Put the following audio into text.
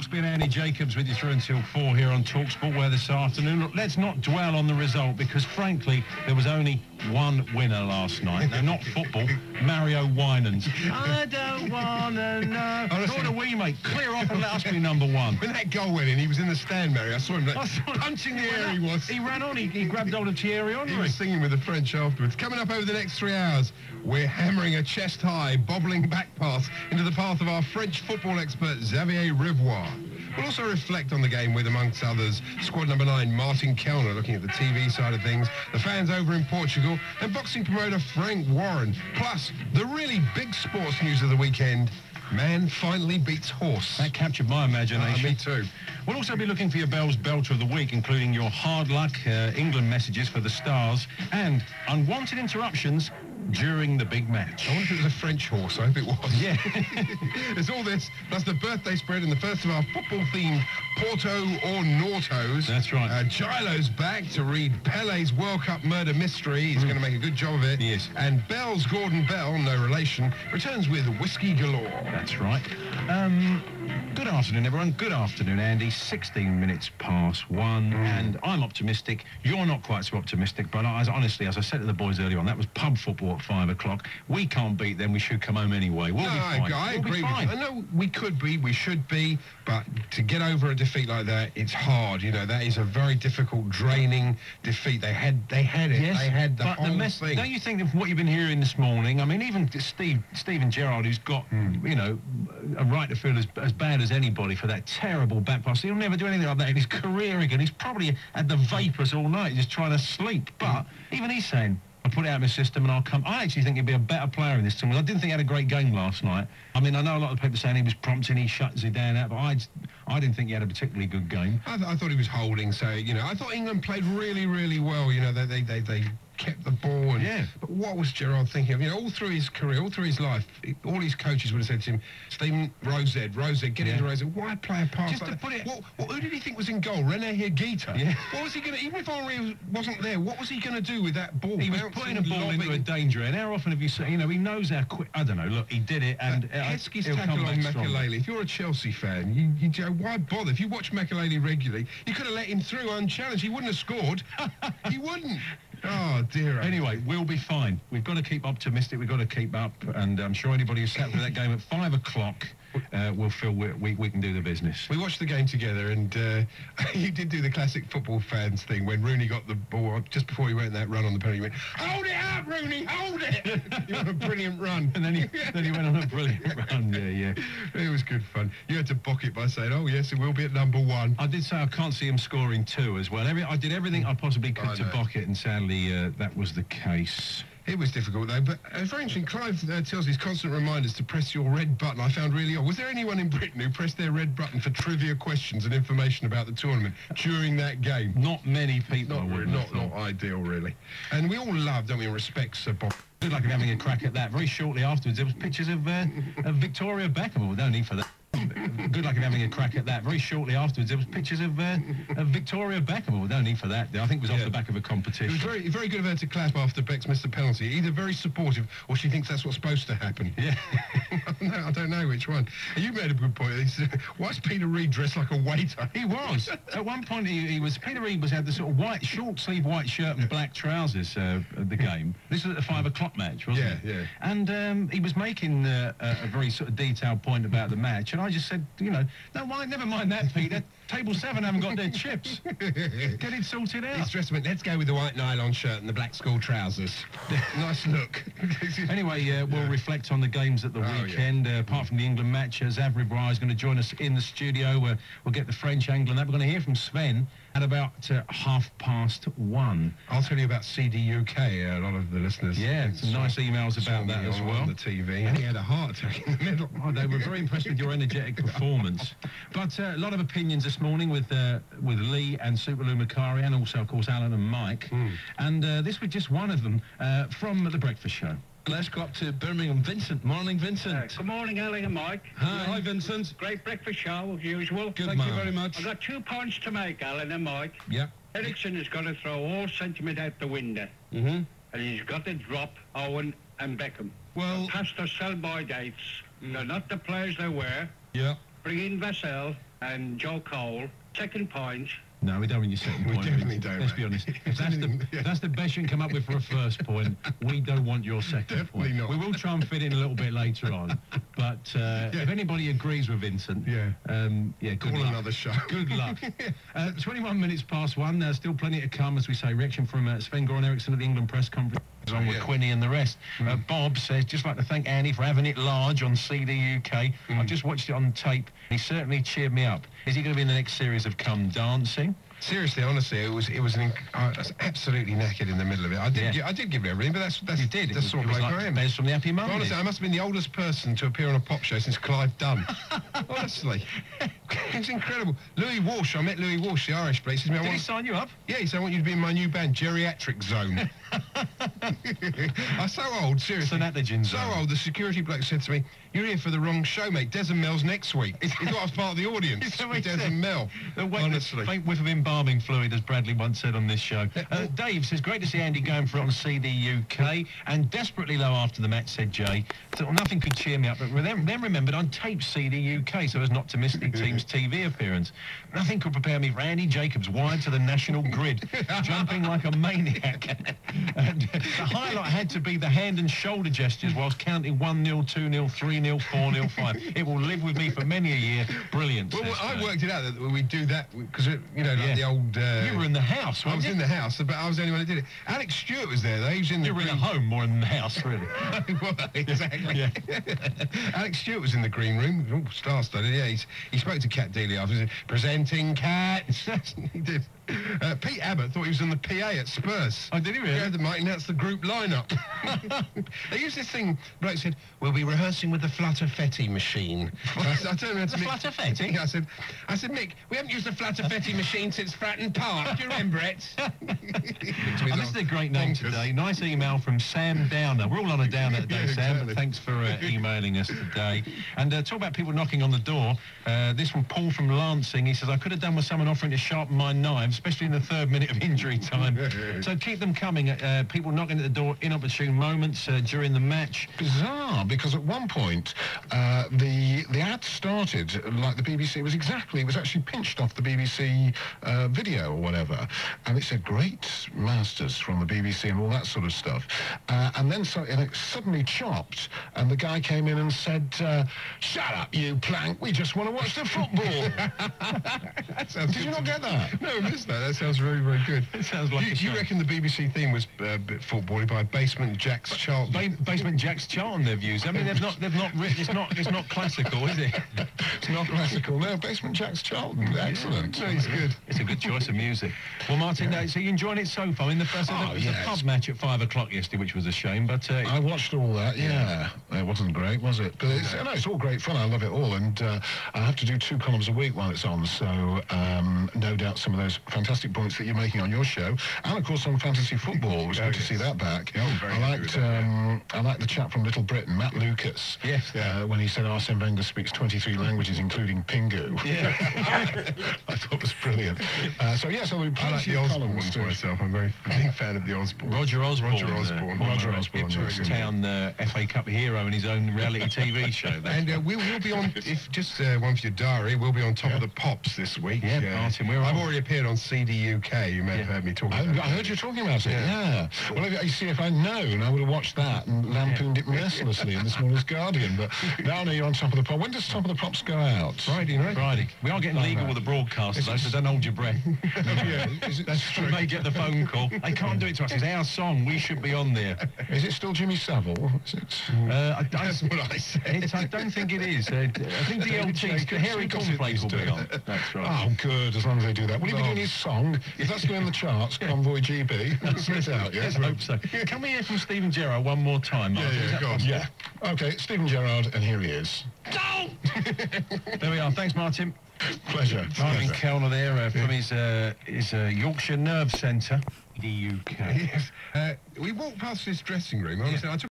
Hawksbee and Andy Jacobs with you through until 4 here on TalkSport, where this afternoon. Look, let's not dwell on the result because, frankly, there was only one winner last night. No, not football. Mario Winans. I don't want to know. What do we make? Clear off and let us be number one. When that goal went in, he was in the stand, Mary. I saw him punching the air. He was. He ran on. He grabbed hold of Thierry Henry. He was singing with the French afterwards. Coming up over the next 3 hours, we're hammering a chest-high, bobbling back pass into the path of our French football expert, Xavier Rivoire. We'll also reflect on the game with, amongst others, squad number 9, Martin Kelner, looking at the TV side of things, the fans over in Portugal, and boxing promoter Frank Warren. Plus, the really big sports news of the weekend. Man finally beats horse. That captured my imagination. Me too. We'll also be looking for your Bell's Belter of the week, including your hard luck England messages for the Stars and unwanted interruptions during the big match. I wonder if it was a French horse. I hope it was. Yeah. There's all this, plus the birthday spread and the first of our football-themed Porto or Nortos. That's right. Gilo's back to read Pele's World Cup murder mystery. He's going to make a good job of it. Yes. And Bell's Gordon Bell, no relation, returns with whiskey galore. That's right. Good afternoon, everyone. Good afternoon, Andy. 16 minutes past 1, and I'm optimistic. You're not quite so optimistic, but honestly, as I said to the boys earlier on, that was pub football at 5 o'clock. We can't beat them. We should come home anyway. We'll be fine. I we'll agree be fine. with you. I know we could be, we should be, but to get over a defeat like that, it's hard. You know, that is a very difficult, draining defeat. They had it. Yes, they had the whole thing. Don't you think of what you've been hearing this morning? I mean, even Steven Gerrard, who's got, you know, a right to feel as bad as anybody for that terrible back pass. He'll never do anything like that in his career again. He's probably had the vapours all night, just trying to sleep. But even he's saying, I'll put it out of my system and I'll come. I actually think he'd be a better player in this team. I didn't think he had a great game last night. I mean, I know a lot of people saying he was prompting, he shut Zidane out, but I didn't think he had a particularly good game. I thought he was holding, so, you know, I thought England played really, really well. You know, they kept the ball. And, yeah. But what was Gerrard thinking of? You know, all through his career, all through his life, all his coaches would have said to him, Stephen, Rose, get into Rose. Why play a pass just like to that? put it... Who did he think was in goal? Rene Higuita? Yeah. What was he going to... Even if Henry wasn't there, what was he going to do with that ball? He was putting a ball into a danger, and how often have you seen... You know, he knows how quick... I don't know, look, he did it, and... Heskey's tackle on Makelele. If you're a Chelsea fan, you why bother? If you watch Makelele regularly, you could have let him through unchallenged. He wouldn't have scored. He wouldn't. Oh, dear. Anyway, we'll be fine. We've got to keep optimistic. We've got to keep up. And I'm sure anybody who sat for that game at 5 o'clock will feel we can do the business. We watched the game together, and you did do the classic football fans thing when Rooney got the ball just before he went that run on the penalty. He went, hold it up, Rooney, hold it! He went on a brilliant run. And then he went on a brilliant run, yeah. It was good fun. You had to bock it by saying, oh, yes, it will be at number 1. I did say I can't see him scoring 2 as well. I did everything I possibly could to bock it, and sadly that was the case. It was difficult, though, but it's very interesting. Clive tells these constant reminders to press your red button. I found really odd. Was there anyone in Britain who pressed their red button for trivia questions and information about the tournament during that game? Not many people. Not ideal, really. And we all love, don't we, and respect Sir Bob. Good luck in having a crack at that. Very shortly afterwards, there was pictures of Victoria Beckham. Well, no need for that. Good luck in having a crack at that. Very shortly afterwards, there was pictures of Victoria Beckham. Well, no need for that. I think it was off the back of a competition. It was very, very good of her to clap after Beck's missed a penalty. Either very supportive, or she thinks that's what's supposed to happen. Yeah. No, I don't know which one. You made a good point. Why's Peter Reid dressed like a waiter? He was. At one point, Peter Reid had the sort of short sleeve white shirt and black trousers at the game. This was at the 5 o'clock match, wasn't it? Yeah. And he was making a very sort of detailed point about the match, and I just said, you know, never mind that, Peter. Table 7 haven't got their chips. Get it sorted out. His dress went, let's go with the white nylon shirt and the black school trousers. Nice look. Anyway, we'll reflect on the games at the weekend. Yeah. Apart from the England match, Xavier Rivoire is going to join us in the studio. We'll get the French angle, and that we're going to hear from Sven at about 1:30. I'll tell you about CD UK. A lot of the listeners. Yeah, some nice emails about that as well. On the TV, and he had a heart attack in the middle. Oh, they were very impressed with your energetic performance. But a lot of opinions this morning with Lee and Superlou Macari, and also, of course, Alan and Mike. And this was just one of them from The Breakfast Show. Let's go up to Birmingham. Vincent. Morning, Vincent. Good morning, Alan and Mike. Hi, Vincent. Great breakfast show, as usual. Thank you very much. I've got 2 points to make, Alan and Mike. Yeah. Ericsson has got to throw all sentiment out the window. And he's got to drop Owen and Beckham. Well... Past their sell-by dates. They're not the players they were. Yeah. Bring in Vassell. and Joe Cole, second points. No, we don't want your second point. We definitely don't. Let's be honest. If that's the best you can come up with for a first point, we don't want your second Definitely point. not. We will try and fit in a little bit later on. But if anybody agrees with Vincent, good Call luck. another show. Good luck. 21 minutes past 1. Still plenty to come, as we say. Reaction from Sven Goran Eriksson at the England press conference, along with Quinny and the rest. Bob says, just like to thank Annie for having it large on CD UK. I've just watched it on tape. He certainly cheered me up. Is he going to be in the next series of Come Dancing? Seriously, honestly, it was I was absolutely knackered in the middle of it. I did give it everything, but that's You did. That's sort of like I am. Bez from the Happy But Mondays. honestly, I must have been the oldest person to appear on a pop show since Clive Dunn. Honestly, it's incredible. Louis Walsh, I met Louis Walsh, the Irish bloke. He said, Did he sign you up? Yeah, he said, I want you to be in my new band, Geriatric Zone. I'm so old, seriously. Synaptogen So Zone. old, the security bloke said to me, you're here for the wrong show, mate. Des and Mel's next week. He thought I was part of the audience. Is that what he Des said? and Mel. Honestly. Faint whiff of embalming fluid, as Bradley once said on this show. Dave says, great to see Andy going for it on CD UK, and desperately low after the match, said Jay. So nothing could cheer me up, but then remembered on tape CD UK so as not to miss the team's TV appearance. Nothing could prepare me for Andy Jacobs wired to the national grid, jumping like a maniac. And the highlight had to be the hand and shoulder gestures whilst counting 1-0, 2-0, 3-0, 4-0, 5. It will live with me for many a year. Brilliant. Well, says I Dave. worked it out that we do that because, you know, like the old... You were in the house, I weren't was you? in the house, but I was the only one who did it. Alex Stewart was there, though. He was in the... You were in a home more than the house, really. Well, exactly. Yeah. Alex Stewart was in the green room. Oh, star-studded, yeah. He spoke to Cat Dealey after. He said, presenting Cat. He did. Pete Abbott thought he was on the PA at Spurs. Oh, did he really? Yeah, the might announce the group lineup. They used this thing. Bloke said, we'll be rehearsing with the Flutterfetti machine. I turned around to The Mick. Flutterfetti? I said, Mick, we haven't used the Flutterfetti machine since Fratton Park. Do you remember it? Oh, this is a great name today. Nice email from Sam Downer. We're all on a downer today, Yeah, Sam, exactly. but thanks for emailing us today. And talk about people knocking on the door. This from Paul from Lancing. He says, I could have done with someone offering to sharpen my knives, especially in the 3rd minute of injury time. So keep them coming. People knocking at the door, inopportune moments during the match. Bizarre, because at one point the ad started like the BBC. It was actually pinched off the BBC video or whatever, and it said great masters from the BBC and all that sort of stuff, and then and it suddenly chopped, and the guy came in and said, shut up you plank, we just want to watch the football. Did you not get that? No, I missed that. That sounds very, very good. It sounds like a you show. reckon the BBC theme was a bit footbally by Basement Jack's Charlton? Basement Jack's Charlton, they've used. I mean, they've not it's not classical, is it? It's not classical. No, Basement Jack's Charlton. Excellent. No, he's good. It's a good choice of music. Well, Martin, so you enjoying it so far? In the first, there was a pub match at 5 o'clock yesterday, which was a shame, but... I watched all that, yeah. It wasn't great, was it? But it's all great fun. I love it all. And I have to do 2 columns a week while it's on. So no doubt some of those fantastic points that you're making on your show. And, of course, on fantasy football. It was good to see that back. I liked the chap from Little Britain, Matt Lucas. Yes. When he said Arsene Wenger speaks 23 languages, including Pingu. Yeah. I thought it was brilliant. So we I like plenty the of Osborne columns for to... myself. I'm a very big fan of the Osborne. Roger Osborne. Roger Osborne. Roger Osborne, yes. Town FA Cup hero in his own reality TV show. And we'll be on, if just one for your diary, we'll be on Top of the Pops this week. Yeah, Martin, we're I've on. already appeared on CD UK. You may have heard me talking I about it. heard you talking about it, yeah. Well, you see, if I'd known, I would have watched that and lampooned it mercilessly in this morning's Guardian. But now you're on Top of the Pop. When does Top of the Pops go out? Friday night. Friday. We are getting legal with the broadcaster, though, so don't hold your breath. That's true. They get the phone call. They can't do it to us. It's our song. We should be on there. Is it still Jimmy Savile? Is it? That's what I said. I don't think it is. I think DLT's Harry Cornflake will be on. That's right. Oh, good, as long as they do that. Will he be doing his song? If that's going in the charts, Convoy GB, that's it out, yeah? Let's hope so. Can we hear from Stephen Gerrard one more time, Martin? Is that go on. possible? Yeah. Okay, Stephen Gerrard, and here he is. There we are. Thanks, Martin. Pleasure. Martin Kelner there from his Yorkshire Nerve Centre. The UK. Yes. We walked past this dressing room. Honestly, I took